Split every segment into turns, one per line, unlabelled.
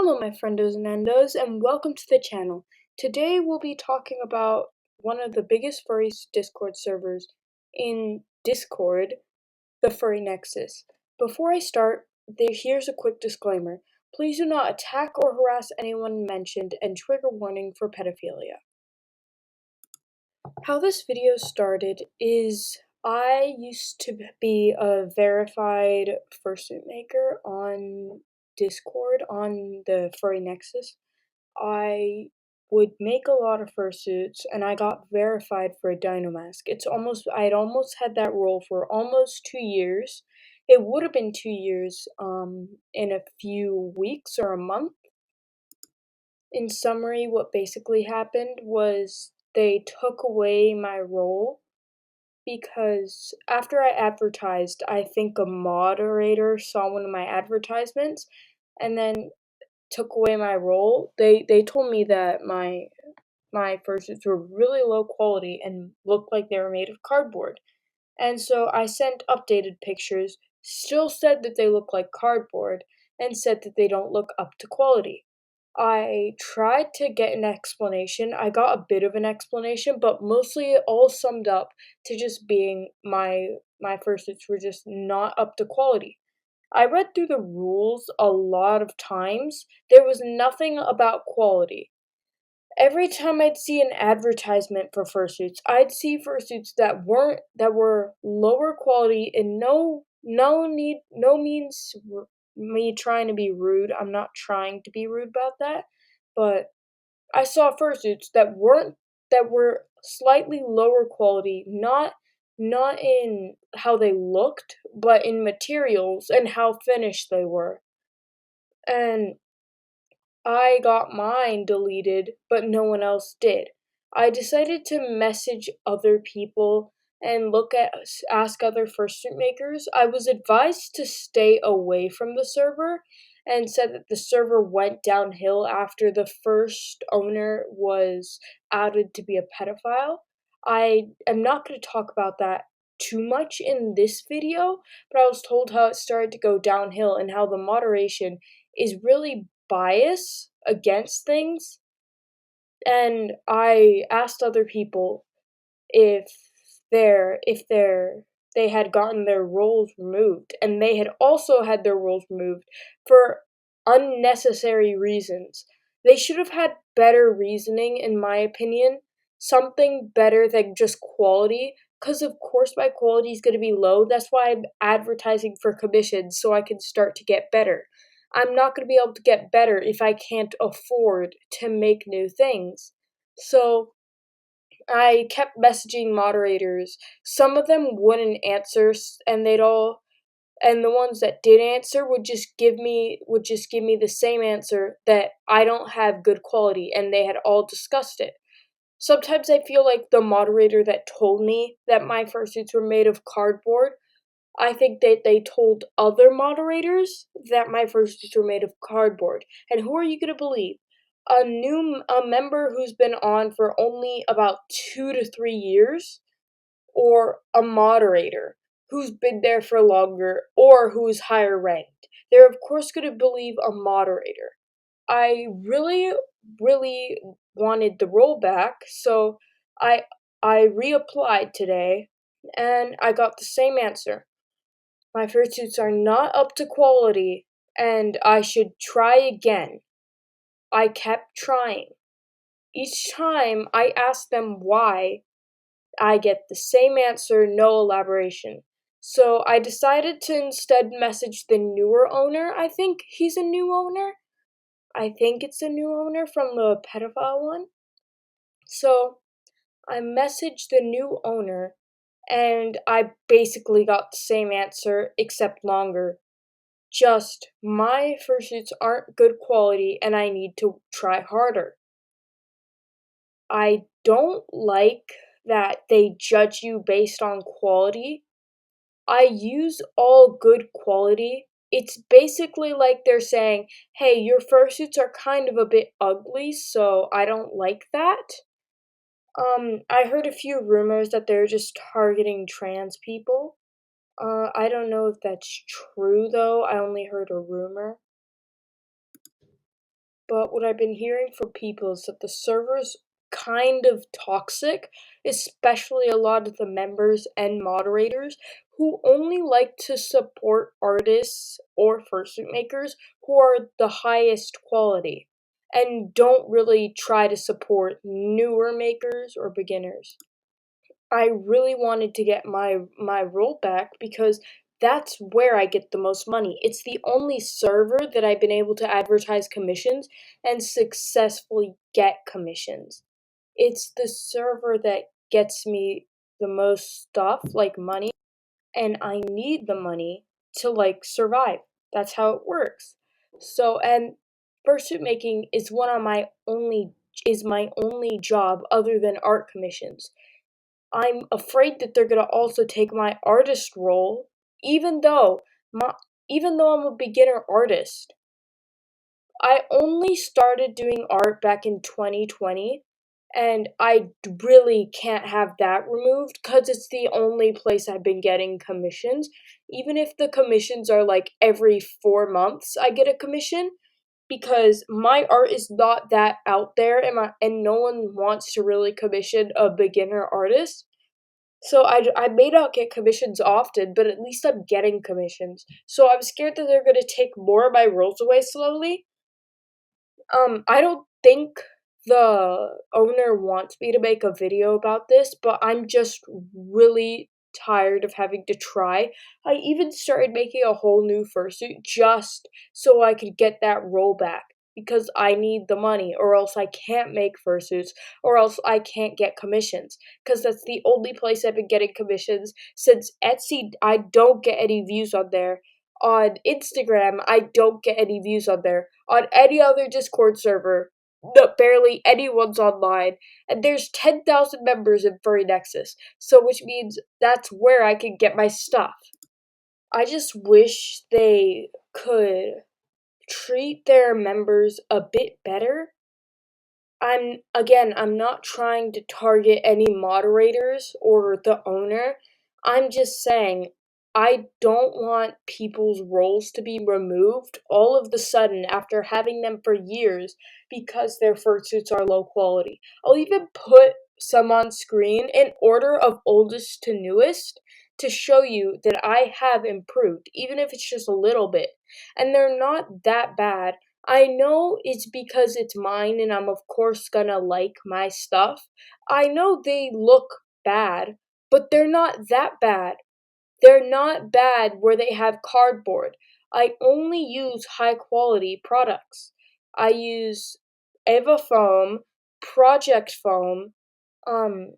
Hello, my friendos and endos, and welcome to the channel. Today we'll be talking about one of the biggest furry Discord servers in Discord, the Furry Nexus. Before I start, here's a quick disclaimer. Please do not attack or harass anyone mentioned, and trigger warning for pedophilia. How this video started is I used to be a verified fursuit maker on Discord on the Furry Nexus. I would make a lot of fursuits, and I got verified for a Dinomask. I'd almost had that role for almost 2 years. It would have been 2 years, in a few weeks or a month. In summary, what basically happened was they took away my role because after I advertised, I think a moderator saw one of my advertisements and then took away my role. They told me that my fursuits were really low quality and looked like they were made of cardboard. And so I sent updated pictures, still said that they look like cardboard, and said that they don't look up to quality. I tried to get an explanation. I got a bit of an explanation, but mostly it all summed up to just being my fursuits were just not up to quality. I read through the rules a lot of times. There was nothing about quality. Every time I'd see an advertisement for fursuits, I'd see fursuits that were lower quality and no means me trying to be rude. I'm not trying to be rude about that, but I saw fursuits that were slightly lower quality, not in how they looked, but in materials and how finished they were. And I got mine deleted, but no one else did. I decided to message other people and ask other fursuit makers. I was advised to stay away from the server and said that the server went downhill after the first owner was outed to be a pedophile. I am not going to talk about that too much in this video, but I was told how it started to go downhill and how the moderation is really biased against things. And I asked other people if they had gotten their roles removed, and they had also had their roles removed for unnecessary reasons. They should have had better reasoning, in my opinion, something better than just quality, because of course my quality is going to be low. That's why I'm advertising for commissions, so I can start to get better. I'm not going to be able to get better if I can't afford to make new things. So I kept messaging moderators. Some of them wouldn't answer, and the ones that did answer would just give me the same answer, that I don't have good quality, and they had all discussed it. Sometimes I feel like the moderator that told me that my fursuits were made of cardboard, I think that they told other moderators that my fursuits were made of cardboard. And who are you gonna believe? A member who's been on for only about 2 to 3 years, or a moderator who's been there for longer or who's higher ranked? They're of course gonna believe a moderator. I really wanted the role back, so I I reapplied today and I got the same answer. My fursuits are not up to quality and I should try again. I kept trying. Each time I asked them why, I get the same answer, no elaboration. So I decided to instead message the newer owner. I think he's a new owner. I think it's a new owner from the pedophile one. So I messaged the new owner and I basically got the same answer except longer. Just, my fursuits aren't good quality and I need to try harder. I don't like that they judge you based on quality. I use all good quality. It's basically like they're saying, hey, your fursuits are kind of a bit ugly, so I don't like that. I heard a few rumors that they're just targeting trans people. I don't know if that's true though. I only heard a rumor. but what I've been hearing from people is that the server's kind of toxic, especially a lot of the members and moderators who only like to support artists or fursuit makers who are the highest quality and don't really try to support newer makers or beginners. I really wanted to get my role back because that's where I get the most money. It's the only server that I've been able to advertise commissions and successfully get commissions. It's the server that gets me the most stuff, like money, and I need the money to like survive. That's how it works. So, and fursuit making is my only job other than art commissions. I'm afraid that they're gonna also take my artist role, even though my even though I'm a beginner artist. I only started doing art back in 2020, and really can't have that removed because it's the only place I've been getting commissions. Even if the commissions are like every 4 months, I get a commission because my art is not that out there, and no one wants to really commission a beginner artist. So I may not get commissions often, but at least I'm getting commissions. So I'm scared that they're gonna take more of my roles away slowly. I don't think the owner wants me to make a video about this, but I'm just really tired of having to try. I even started making a whole new fursuit just so I could get that role back because I need the money, or else I can't make fursuits, or else I can't get commissions because that's the only place I've been getting commissions since Etsy. I don't get any views on there. On Instagram, I don't get any views on there. On any other Discord server, no, barely anyone's online, and there's 10,000 members in Furry Nexus, so which means that's where I can get my stuff. I just wish they could treat their members a bit better. I'm not trying to target any moderators or the owner. I'm just saying I don't want people's roles to be removed all of the sudden after having them for years because their fursuits are low quality. I'll even put some on screen in order of oldest to newest to show you that I have improved, even if it's just a little bit. And they're not that bad. I know it's because it's mine and I'm of course gonna like my stuff. I know they look bad, but they're not that bad. They're not bad where they have cardboard. I only use high quality products. I use Eva foam, Project foam, um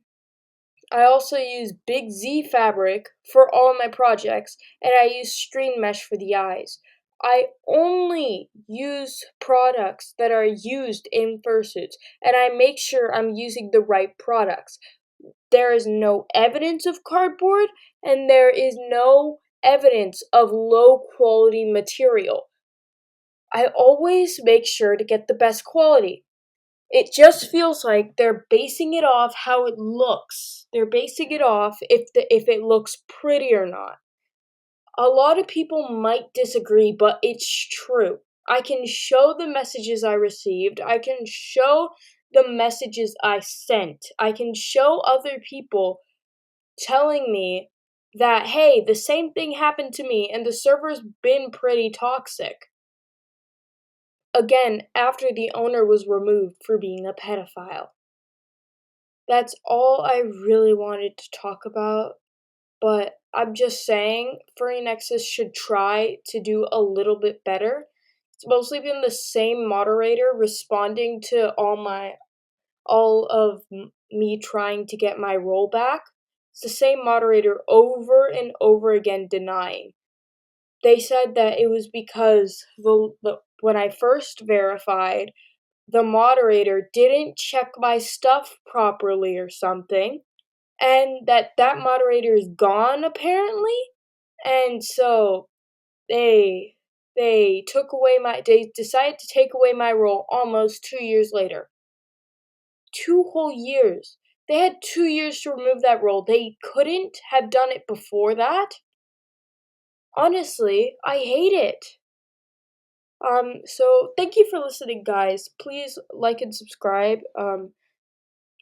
I also use Big Z fabric for all my projects, and I use Stream Mesh for the eyes. I only use products that are used in fursuits, and I make sure I'm using the right products. There is no evidence of cardboard, and there is no evidence of low quality material. I always make sure to get the best quality. It just feels like they're basing it off how it looks. They're basing it off if it looks pretty or not. A lot of people might disagree, but it's true. I can show the messages I received. I can show the messages I sent. I can show other people telling me that hey, the same thing happened to me and the server's been pretty toxic. Again, after the owner was removed for being a pedophile. That's all I really wanted to talk about, but I'm just saying Furry Nexus should try to do a little bit better. It's mostly been the same moderator responding to all of me trying to get my role back. It's the same moderator over and over again denying. They said that it was because when I first verified, the moderator didn't check my stuff properly or something, and that moderator is gone apparently, and so they decided to take away my role almost 2 years later. 2 whole years. They had 2 years to remove that role. They couldn't have done it before that. Honestly, I hate it. So thank you for listening, guys. Please like and subscribe.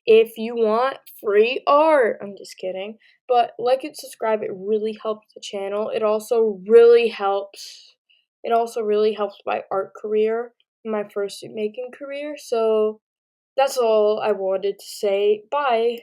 If you want free art, I'm just kidding. But like and subscribe, it really helps the channel. It also really helps my art career, my fursuit making career. So that's all I wanted to say. Bye.